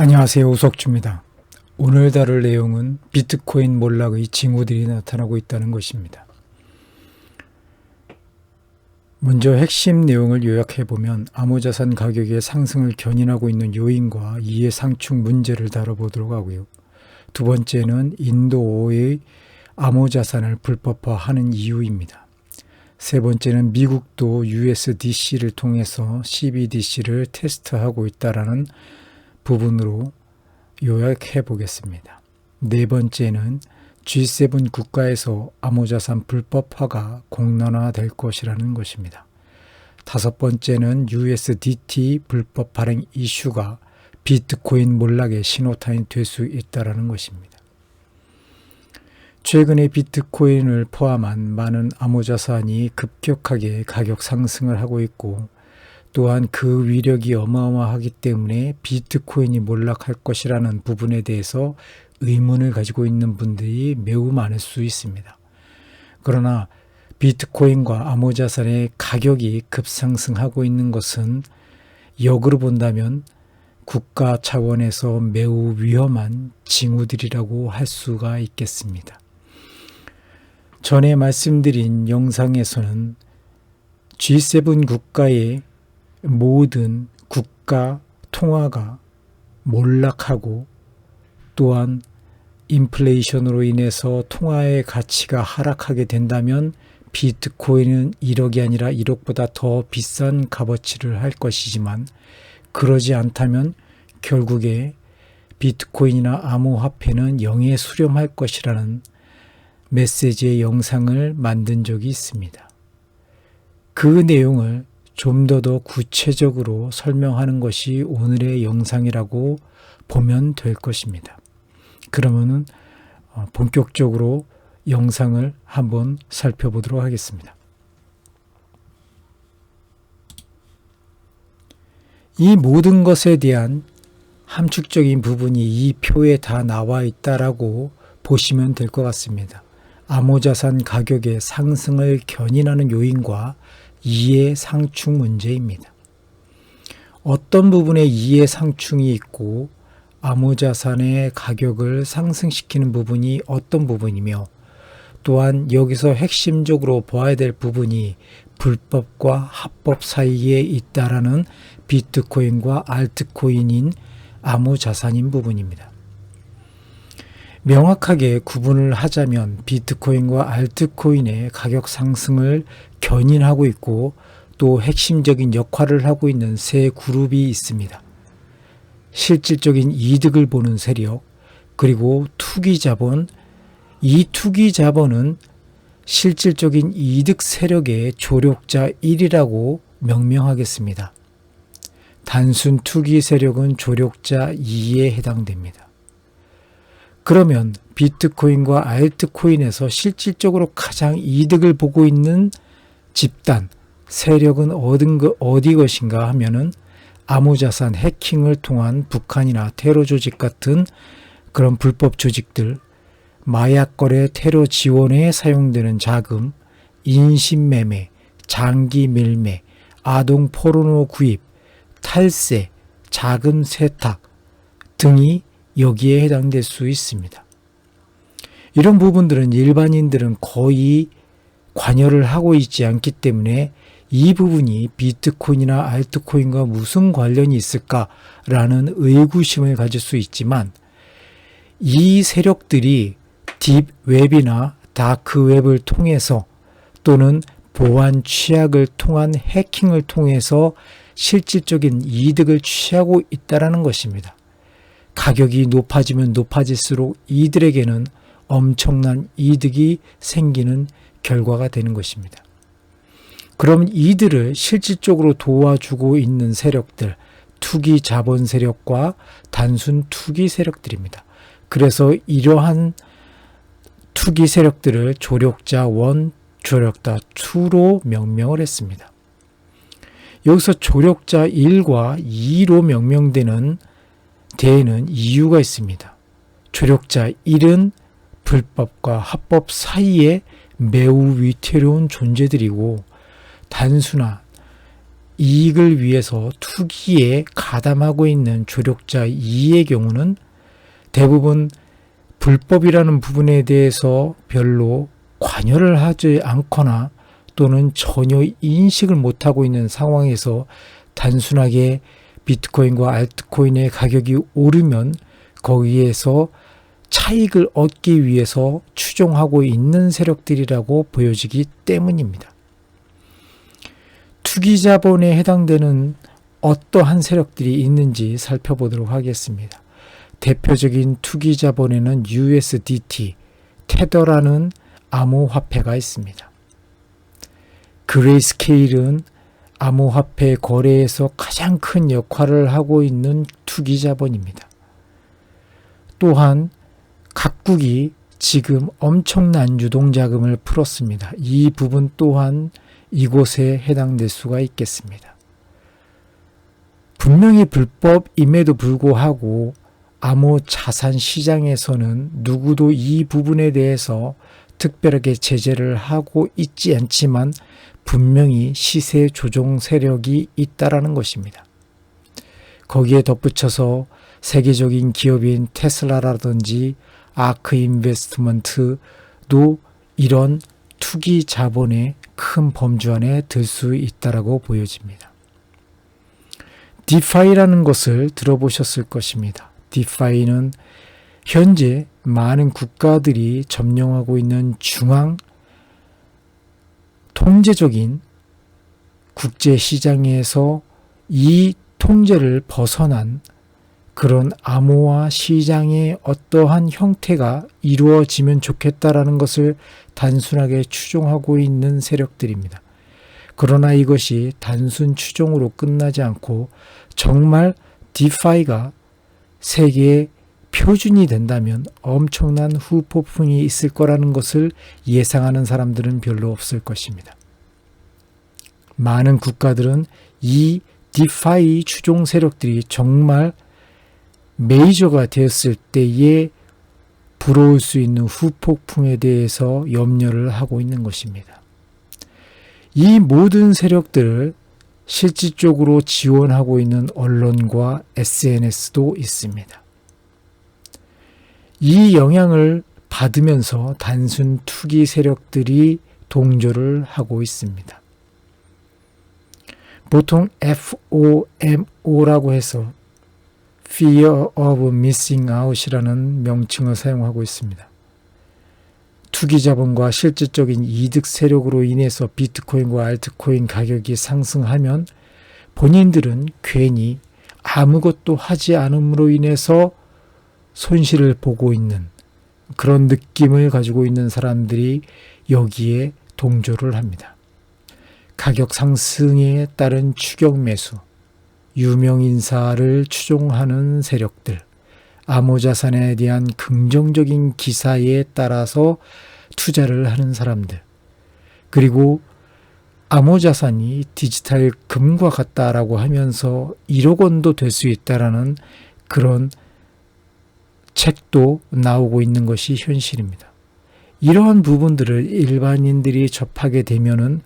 안녕하세요. 우석주입니다. 오늘 다룰 내용은 비트코인 몰락의 징후들이 나타나고 있다는 것입니다. 먼저 핵심 내용을 요약해보면 암호자산 가격의 상승을 견인하고 있는 요인과 이해 상충 문제를 다뤄보도록 하고요. 두 번째는 인도의 암호자산을 불법화하는 이유입니다. 세 번째는 미국도 USDC를 통해서 CBDC를 테스트하고 있다는 부분으로 요약해 보겠습니다. 네 번째는 G7 국가에서 암호자산 불법화가 공론화될 것이라는 것입니다. 다섯 번째는 USDT 불법 발행 이슈가 비트코인 몰락의 신호탄이 될 수 있다는 것입니다. 최근에 비트코인을 포함한 많은 암호자산이 급격하게 가격 상승을 하고 있고 또한 그 위력이 어마어마하기 때문에 비트코인이 몰락할 것이라는 부분에 대해서 의문을 가지고 있는 분들이 매우 많을 수 있습니다. 그러나 비트코인과 암호자산의 가격이 급상승하고 있는 것은 역으로 본다면 국가 차원에서 매우 위험한 징후들이라고 할 수가 있겠습니다. 전에 말씀드린 영상에서는 G7 국가의 모든 국가 통화가 몰락하고 또한 인플레이션으로 인해서 통화의 가치가 하락하게 된다면 비트코인은 1억이 아니라 1억보다 더 비싼 값어치를 할 것이지만 그러지 않다면 결국에 비트코인이나 암호화폐는 0에 수렴할 것이라는 메시지의 영상을 만든 적이 있습니다. 그 내용을 좀 더 구체적으로 설명하는 것이 오늘의 영상이라고 보면 될 것입니다. 그러면은 본격적으로 영상을 한번 살펴보도록 하겠습니다. 이 모든 것에 대한 함축적인 부분이 이 표에 다 나와 있다라고 보시면 될 것 같습니다. 암호자산 가격의 상승을 견인하는 요인과 이해 상충 문제입니다. 어떤 부분에 이해 상충이 있고 암호자산의 가격을 상승시키는 부분이 어떤 부분이며 또한 여기서 핵심적으로 봐야 될 부분이 불법과 합법 사이에 있다라는 비트코인과 알트코인인 암호자산인 부분입니다. 명확하게 구분을 하자면 비트코인과 알트코인의 가격 상승을 견인하고 있고 또 핵심적인 역할을 하고 있는 세 그룹이 있습니다. 실질적인 이득을 보는 세력, 그리고 투기자본, 이 투기자본은 실질적인 이득 세력의 조력자 1이라고 명명하겠습니다. 단순 투기 세력은 조력자 2에 해당됩니다. 그러면 비트코인과 알트코인에서 실질적으로 가장 이득을 보고 있는 집단, 세력은 어디 것인가 하면은 암호자산 해킹을 통한 북한이나 테러 조직 같은 그런 불법 조직들, 마약 거래 테러 지원에 사용되는 자금, 인신매매, 장기 밀매, 아동 포르노 구입, 탈세, 자금 세탁 등이 여기에 해당될 수 있습니다. 이런 부분들은 일반인들은 거의 관여를 하고 있지 않기 때문에 이 부분이 비트코인이나 알트코인과 무슨 관련이 있을까라는 의구심을 가질 수 있지만 이 세력들이 딥웹이나 다크웹을 통해서 또는 보안 취약을 통한 해킹을 통해서 실질적인 이득을 취하고 있다는 것입니다. 가격이 높아지면 높아질수록 이들에게는 엄청난 이득이 생기는 결과가 되는 것입니다. 그럼 이들을 실질적으로 도와주고 있는 세력들, 투기 자본 세력과 단순 투기 세력들입니다. 그래서 이러한 투기 세력들을 조력자 1, 조력자 2로 명명을 했습니다. 여기서 조력자 1과 2로 명명되는 데에는 이유가 있습니다. 조력자 1은 불법과 합법 사이에 매우 위태로운 존재들이고 단순한 이익을 위해서 투기에 가담하고 있는 조력자 이의 경우는 대부분 불법이라는 부분에 대해서 별로 관여를 하지 않거나 또는 전혀 인식을 못하고 있는 상황에서 단순하게 비트코인과 알트코인의 가격이 오르면 거기에서 차익을 얻기 위해서 추종하고 있는 세력들이라고 보여지기 때문입니다. 투기 자본에 해당되는 어떠한 세력들이 있는지 살펴보도록 하겠습니다. 대표적인 투기 자본에는 USDT, 테더라는 암호화폐가 있습니다. 그레이스케일은 암호화폐 거래에서 가장 큰 역할을 하고 있는 투기 자본입니다. 또한 각국이 지금 엄청난 유동자금을 풀었습니다. 이 부분 또한 이곳에 해당될 수가 있겠습니다. 분명히 불법임에도 불구하고 암호자산 시장에서는 누구도 이 부분에 대해서 특별하게 제재를 하고 있지 않지만 분명히 시세 조종 세력이 있다라는 것입니다. 거기에 덧붙여서 세계적인 기업인 테슬라라든지 아크 인베스트먼트도 이런 투기 자본의 큰 범주 안에 들 수 있다라고 보여집니다. 디파이라는 것을 들어보셨을 것입니다. 디파이는 현재 많은 국가들이 점령하고 있는 중앙 통제적인 국제시장에서 이 통제를 벗어난 그런 암호화 시장의 어떠한 형태가 이루어지면 좋겠다라는 것을 단순하게 추종하고 있는 세력들입니다. 그러나 이것이 단순 추종으로 끝나지 않고 정말 디파이가 세계의 표준이 된다면 엄청난 후폭풍이 있을 거라는 것을 예상하는 사람들은 별로 없을 것입니다. 많은 국가들은 이 디파이 추종 세력들이 정말 메이저가 되었을 때에 불어올 수 있는 후폭풍에 대해서 염려를 하고 있는 것입니다. 이 모든 세력들을 실질적으로 지원하고 있는 언론과 SNS도 있습니다. 이 영향을 받으면서 단순 투기 세력들이 동조를 하고 있습니다. 보통 FOMO라고 해서 Fear of Missing Out이라는 명칭을 사용하고 있습니다. 투기 자본과 실질적인 이득 세력으로 인해서 비트코인과 알트코인 가격이 상승하면 본인들은 괜히 아무것도 하지 않음으로 인해서 손실을 보고 있는 그런 느낌을 가지고 있는 사람들이 여기에 동조를 합니다. 가격 상승에 따른 추격 매수, 유명 인사를 추종하는 세력들, 암호자산에 대한 긍정적인 기사에 따라서 투자를 하는 사람들, 그리고 암호자산이 디지털 금과 같다라고 하면서 1억 원도 될 수 있다라는 그런 책도 나오고 있는 것이 현실입니다. 이러한 부분들을 일반인들이 접하게 되면은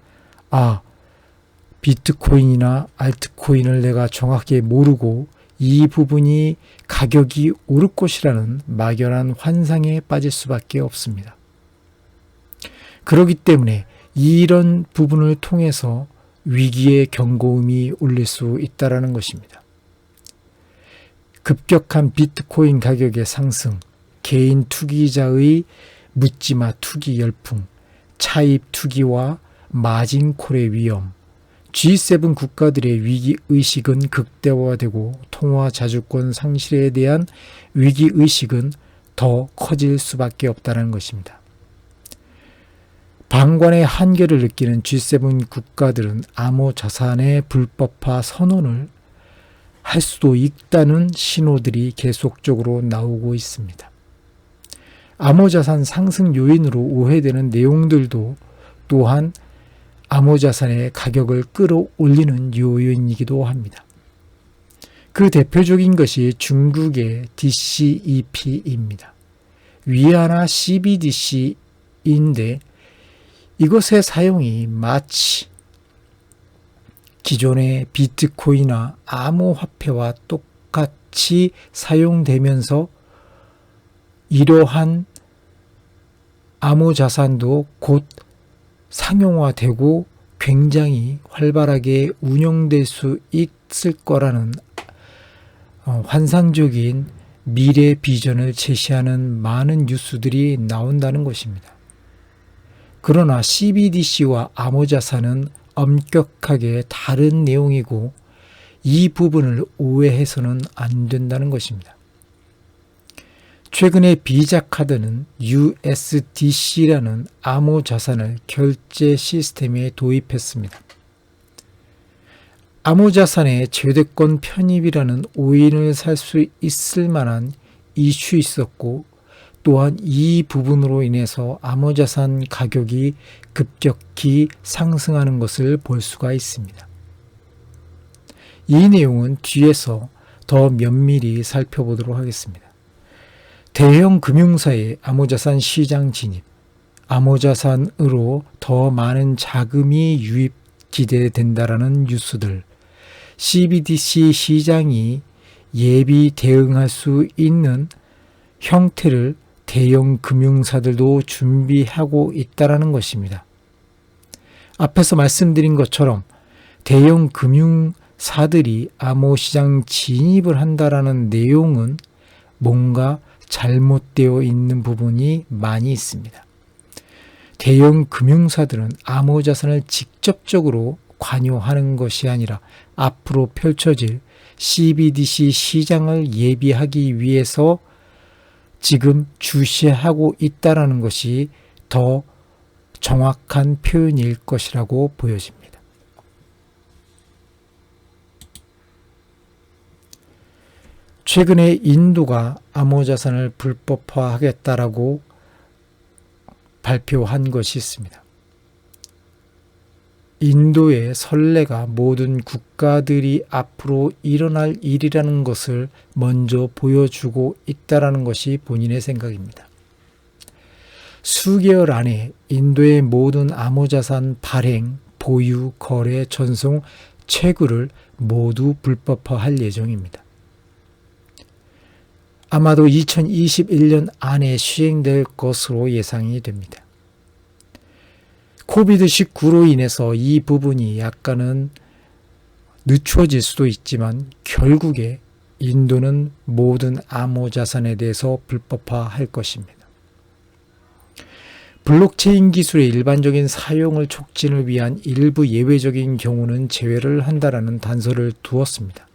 비트코인이나 알트코인을 내가 정확히 모르고 이 부분이 가격이 오를 것이라는 막연한 환상에 빠질 수밖에 없습니다. 그렇기 때문에 이런 부분을 통해서 위기의 경고음이 울릴 수 있다는 것입니다. 급격한 비트코인 가격의 상승, 개인 투기자의 묻지마 투기 열풍, 차입 투기와 마진콜의 위험, G7 국가들의 위기의식은 극대화되고 통화 자주권 상실에 대한 위기의식은 더 커질 수밖에 없다는 것입니다. 방관의 한계를 느끼는 G7 국가들은 암호자산의 불법화 선언을 할 수도 있다는 신호들이 계속적으로 나오고 있습니다. 암호자산 상승 요인으로 오해되는 내용들도 또한 암호자산의 가격을 끌어올리는 요인이기도 합니다. 그 대표적인 것이 중국의 DCEP입니다. 위안화 CBDC인데 이것의 사용이 마치 기존의 비트코인이나 암호화폐와 똑같이 사용되면서 이러한 암호자산도 곧 상용화되고 굉장히 활발하게 운영될 수 있을 거라는 환상적인 미래 비전을 제시하는 많은 뉴스들이 나온다는 것입니다. 그러나 CBDC와 암호자산은 엄격하게 다른 내용이고 이 부분을 오해해서는 안 된다는 것입니다. 최근에 비자카드는 USDC라는 암호자산을 결제 시스템에 도입했습니다. 암호자산의 최대권 편입이라는 오인을 살 수 있을 만한 이슈 있었고 또한 이 부분으로 인해서 암호자산 가격이 급격히 상승하는 것을 볼 수가 있습니다. 이 내용은 뒤에서 더 면밀히 살펴보도록 하겠습니다. 대형 금융사의 암호자산 시장 진입, 암호자산으로 더 많은 자금이 유입 기대된다라는 뉴스들, CBDC 시장이 예비 대응할 수 있는 형태를 대형 금융사들도 준비하고 있다는 것입니다. 앞에서 말씀드린 것처럼 대형 금융사들이 암호시장 진입을 한다라는 내용은 뭔가 잘못되어 있는 부분이 많이 있습니다. 대형 금융사들은 암호자산을 직접적으로 관여하는 것이 아니라 앞으로 펼쳐질 CBDC 시장을 예비하기 위해서 지금 주시하고 있다는 것이 더 정확한 표현일 것이라고 보여집니다. 최근에 인도가 암호자산을 불법화하겠다라고 발표한 것이 있습니다. 인도의 선례가 모든 국가들이 앞으로 일어날 일이라는 것을 먼저 보여주고 있다는 것이 본인의 생각입니다. 수개월 안에 인도의 모든 암호자산 발행, 보유, 거래, 전송, 채굴을 모두 불법화할 예정입니다. 아마도 2021년 안에 시행될 것으로 예상이 됩니다. 코비드-19로 인해서 이 부분이 약간은 늦춰질 수도 있지만 결국에 인도는 모든 암호자산에 대해서 불법화할 것입니다. 블록체인 기술의 일반적인 사용을 촉진을 위한 일부 예외적인 경우는 제외를 한다라는 단서를 두었습니다.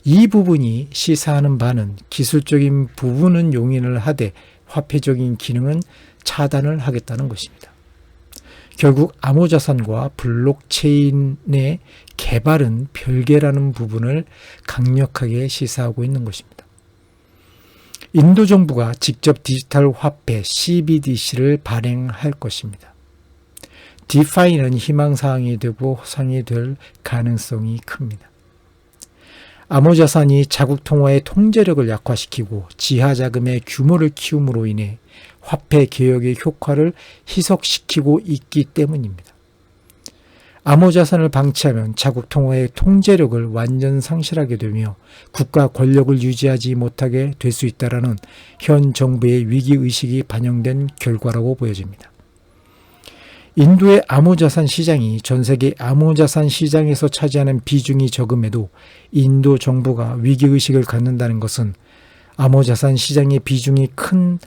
이 부분이 시사하는 바는 기술적인 부분은 용인을 하되 화폐적인 기능은 차단을 하겠다는 것입니다. 결국 암호자산과 블록체인의 개발은 별개라는 부분을 강력하게 시사하고 있는 것입니다. 인도 정부가 직접 디지털 화폐 CBDC를 발행할 것입니다. 디파이는 희망사항이 되고 호상이 될 가능성이 큽니다. 암호자산이 자국 통화의 통제력을 약화시키고 지하자금의 규모를 키움으로 인해 화폐 개혁의 효과를 희석시키고 있기 때문입니다. 암호자산을 방치하면 자국 통화의 통제력을 완전 상실하게 되며 국가 권력을 유지하지 못하게 될 수 있다는 현 정부의 위기의식이 반영된 결과라고 보여집니다. 인도의 암호자산 시장이 전 세계 암호자산 시장에서 차지하는 비중이 적음에도 인도 정부가 위기의식을 갖는다는 것은 암호자산 시장의 비중이 큰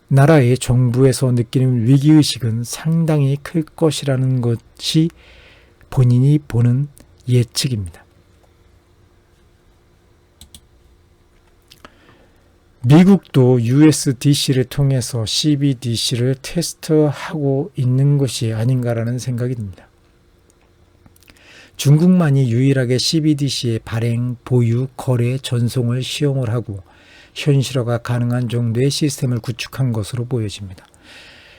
나라의 정부에서 느끼는 위기의식은 상당히 클 것이라는 것이 본인이 보는 예측입니다. 미국도 USDC를 통해서 CBDC를 테스트하고 있는 것이 아닌가라는 생각이 듭니다. 중국만이 유일하게 CBDC의 발행, 보유, 거래, 전송을 시험을 하고 현실화가 가능한 정도의 시스템을 구축한 것으로 보여집니다.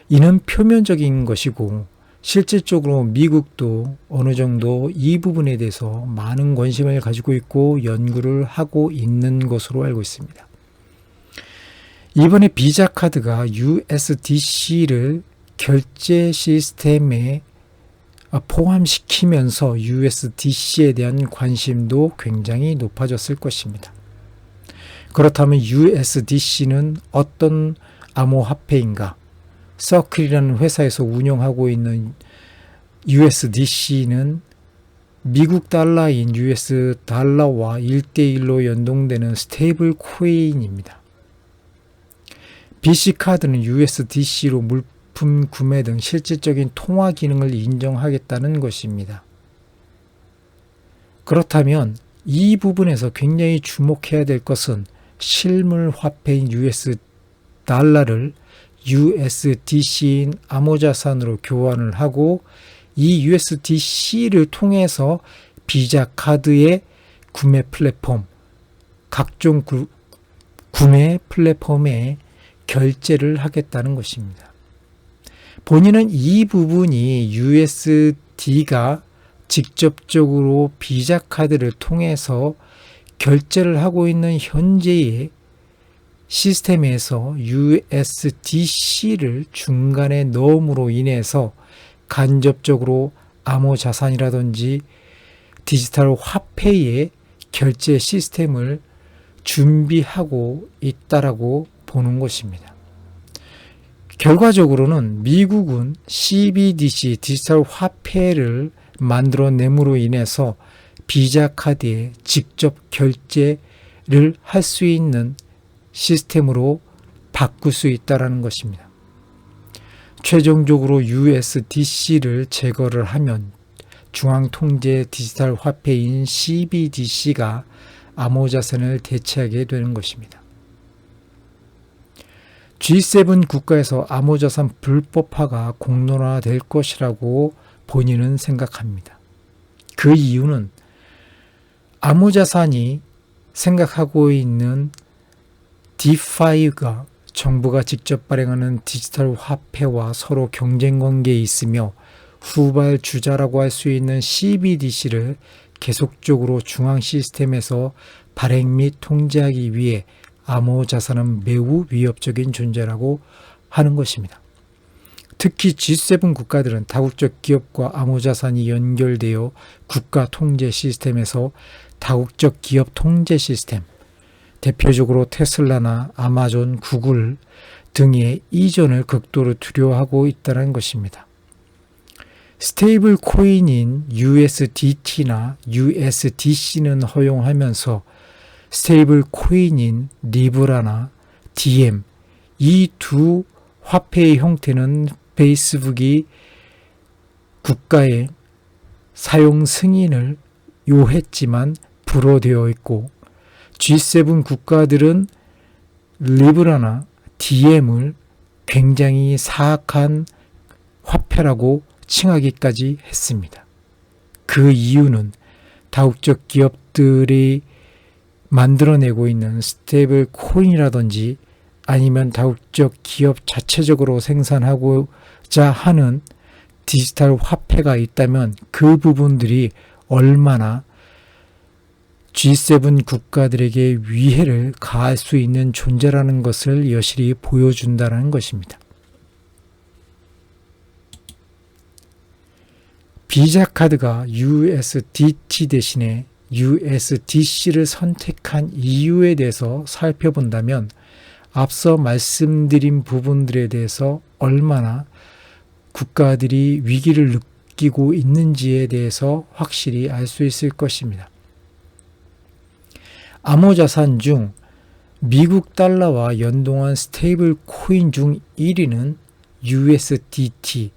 이는 표면적인 것이고 실질적으로 미국도 어느 정도 이 부분에 대해서 많은 관심을 가지고 있고 연구를 하고 있는 것으로 알고 있습니다. 이번에 비자카드가 USDC를 결제 시스템에 포함시키면서 USDC에 대한 관심도 굉장히 높아졌을 것입니다. 그렇다면 USDC는 어떤 암호화폐인가? 서클이라는 회사에서 운영하고 있는 USDC는 미국 달러인 US 달러와 1대1로 연동되는 스테이블 코인입니다. BC카드는 USDC로 물품 구매 등 실질적인 통화 기능을 인정하겠다는 것입니다. 그렇다면 이 부분에서 굉장히 주목해야 될 것은 실물 화폐인 US 달러를 USDC인 암호자산으로 교환을 하고 이 USDC를 통해서 비자 카드의 구매 플랫폼, 각종 구매 플랫폼에 결제를 하겠다는 것입니다. 본인은 이 부분이 USD가 직접적으로 비자 카드를 통해서 결제를 하고 있는 현재의 시스템에서 USDC를 중간에 넣음으로 인해서 간접적으로 암호자산이라든지 디지털 화폐의 결제 시스템을 준비하고 있다라고 보는 것입니다. 결과적으로는 미국은 CBDC 디지털 화폐를 만들어냄으로 인해서 비자 카드에 직접 결제를 할 수 있는 시스템으로 바꿀 수 있다는 것입니다. 최종적으로 USDC를 제거를 하면 중앙통제 디지털 화폐인 CBDC가 암호자산을 대체하게 되는 것입니다. G7 국가에서 암호자산 불법화가 공론화될 것이라고 본인은 생각합니다. 그 이유는 암호자산이 생각하고 있는 DeFi가 정부가 직접 발행하는 디지털 화폐와 서로 경쟁 관계에 있으며 후발주자라고 할 수 있는 CBDC를 계속적으로 중앙 시스템에서 발행 및 통제하기 위해 암호자산은 매우 위협적인 존재라고 하는 것입니다. 특히 G7 국가들은 다국적 기업과 암호자산이 연결되어 국가 통제 시스템에서 다국적 기업 통제 시스템, 대표적으로 테슬라나 아마존, 구글 등의 이전을 극도로 두려워하고 있다는 것입니다. 스테이블 코인인 USDT나 USDC는 허용하면서 스테이블 코인인 리브라나 DM 이 두 화폐의 형태는 페이스북이 국가의 사용 승인을 요했지만 불허되어 있고 G7 국가들은 리브라나 DM을 굉장히 사악한 화폐라고 칭하기까지 했습니다. 그 이유는 다국적 기업들이 만들어내고 있는 스테이블 코인이라든지 아니면 다국적 기업 자체적으로 생산하고자 하는 디지털 화폐가 있다면 그 부분들이 얼마나 G7 국가들에게 위해를 가할 수 있는 존재라는 것을 여실히 보여준다는 것입니다. 비자 카드가 USDT 대신에 USDC를 선택한 이유에 대해서 살펴본다면 앞서 말씀드린 부분들에 대해서 얼마나 국가들이 위기를 느끼고 있는지에 대해서 확실히 알 수 있을 것입니다. 암호자산 중 미국 달러와 연동한 스테이블 코인 중 1위는 USDT,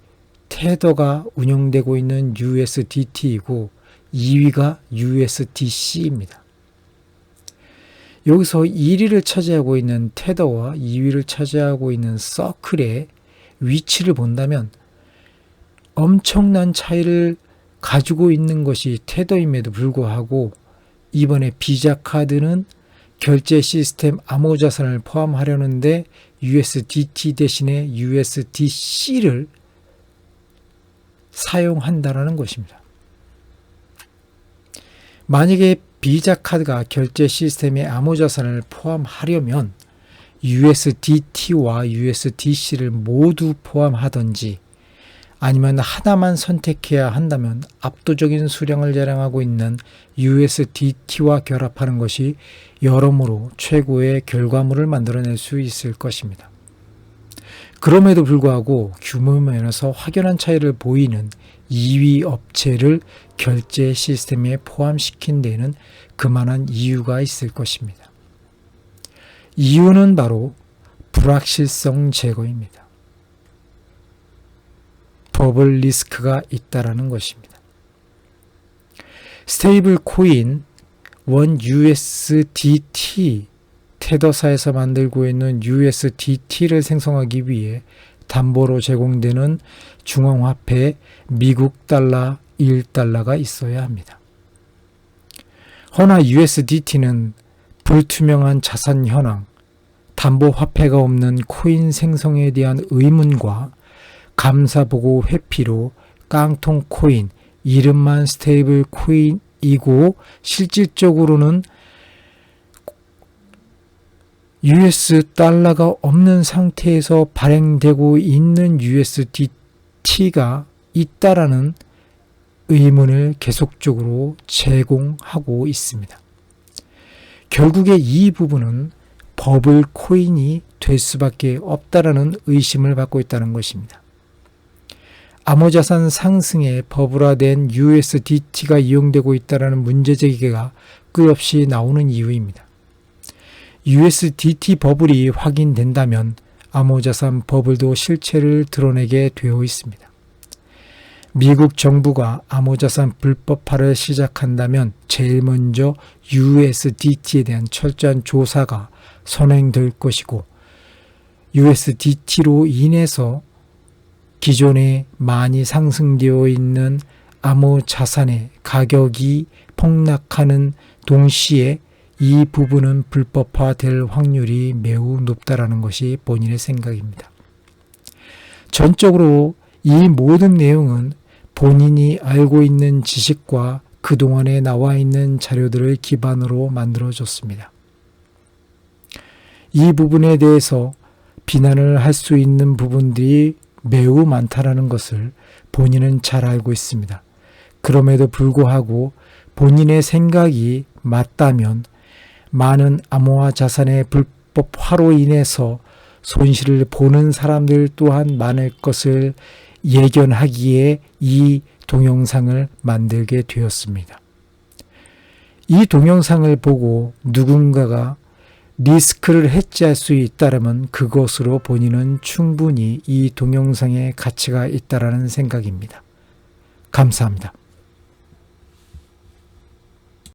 테더가 운영되고 있는 USDT이고 2위가 USDC입니다. 여기서 1위를 차지하고 있는 테더와 2위를 차지하고 있는 서클의 위치를 본다면 엄청난 차이를 가지고 있는 것이 테더임에도 불구하고 이번에 비자 카드는 결제 시스템 암호자산을 포함하려는데 USDT 대신에 USDC를 사용한다는 것입니다. 만약에 비자 카드가 결제 시스템에 암호자산을 포함하려면 USDT와 USDC를 모두 포함하든지 아니면 하나만 선택해야 한다면 압도적인 수량을 자랑하고 있는 USDT와 결합하는 것이 여러모로 최고의 결과물을 만들어낼 수 있을 것입니다. 그럼에도 불구하고 규모 면에서 확연한 차이를 보이는 2위 업체를 결제 시스템에 포함시킨 데에는 그만한 이유가 있을 것입니다. 이유는 바로 불확실성 제거입니다. 버블 리스크가 있다라는 것입니다. 스테이블 코인 원 USDT 테더사에서 만들고 있는 USDT를 생성하기 위해 담보로 제공되는 중앙화폐 미국 달러 1달러가 있어야 합니다. 허나 USDT는 불투명한 자산 현황, 담보 화폐가 없는 코인 생성에 대한 의문과 감사보고 회피로 깡통 코인, 이름만 스테이블 코인이고 실질적으로는 US 달러가 없는 상태에서 발행되고 있는 USDT가 있다라는 의문을 계속적으로 제공하고 있습니다. 결국에 이 부분은 버블 코인이 될 수밖에 없다라는 의심을 받고 있다는 것입니다. 암호자산 상승에 버블화된 USDT가 이용되고 있다라는 문제제기가 끝없이 나오는 이유입니다. USDT 버블이 확인된다면 암호자산 버블도 실체를 드러내게 되어 있습니다. 미국 정부가 암호자산 불법화를 시작한다면 제일 먼저 USDT에 대한 철저한 조사가 선행될 것이고 USDT로 인해서 기존에 많이 상승되어 있는 암호자산의 가격이 폭락하는 동시에 이 부분은 불법화될 확률이 매우 높다라는 것이 본인의 생각입니다. 전적으로 이 모든 내용은 본인이 알고 있는 지식과 그동안에 나와 있는 자료들을 기반으로 만들어졌습니다. 이 부분에 대해서 비난을 할 수 있는 부분들이 매우 많다라는 것을 본인은 잘 알고 있습니다. 그럼에도 불구하고 본인의 생각이 맞다면 많은 암호화 자산의 불법화로 인해서 손실을 보는 사람들 또한 많을 것을 예견하기에 이 동영상을 만들게 되었습니다. 이 동영상을 보고 누군가가 리스크를 해지할 수 있다면 그것으로 본인은 충분히 이 동영상의 가치가 있다라는 생각입니다. 감사합니다.